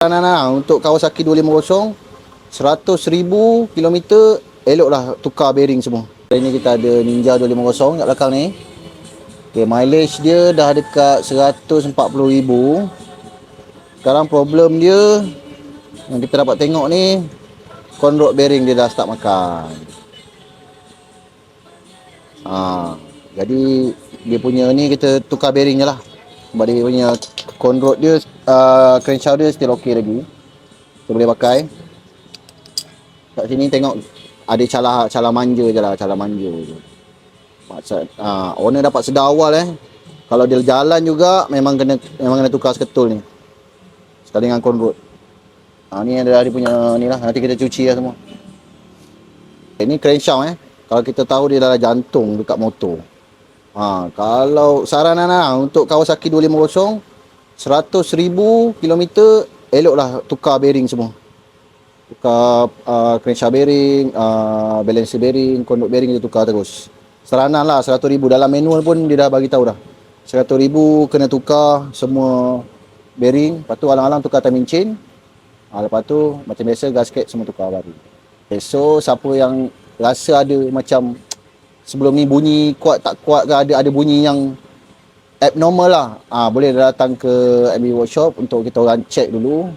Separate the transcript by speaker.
Speaker 1: Untuk Kawasaki 250, 100,000 kilometer, eloklah tukar bearing semua. Hari ni kita ada Ninja 250 kat belakang ni. Okay, mileage dia dah dekat 140,000. Sekarang problem dia yang kita dapat tengok ni, conrod bearing dia dah start makan. Jadi dia punya ni kita tukar bearing je lah. Sebab dia punya conrod dia, crankshaft dia still ok lagi. Kita boleh pakai. Kat sini tengok ada cala manja je lah, cala manja je. Maksud, owner dapat sedar awal Kalau dia jalan juga memang kena tukar seketul ni. Sekali dengan conrod. Ni ada dia punya ni lah, nanti kita cuci lah semua. Ini crankshaft Kalau kita tahu dia adalah jantung dekat motor. Kalau saranan untuk Kawasaki 250, 100,000 kilometer, eloklah tukar bearing semua. Tukar crankshaft bearing, balancer bearing, conrod bearing dia tukar terus. Saranan lah 100,000, dalam manual pun dia dah bagi tahu dah. 100,000 kena tukar semua bearing, lepas tu alang-alang tukar timing chain. Lepas tu macam biasa gasket semua tukar baru. Okay, so siapa yang rasa ada macam sebelum ni bunyi kuat tak kuat ke, ada bunyi yang abnormal lah, boleh datang ke MB Workshop untuk kita orang check dulu.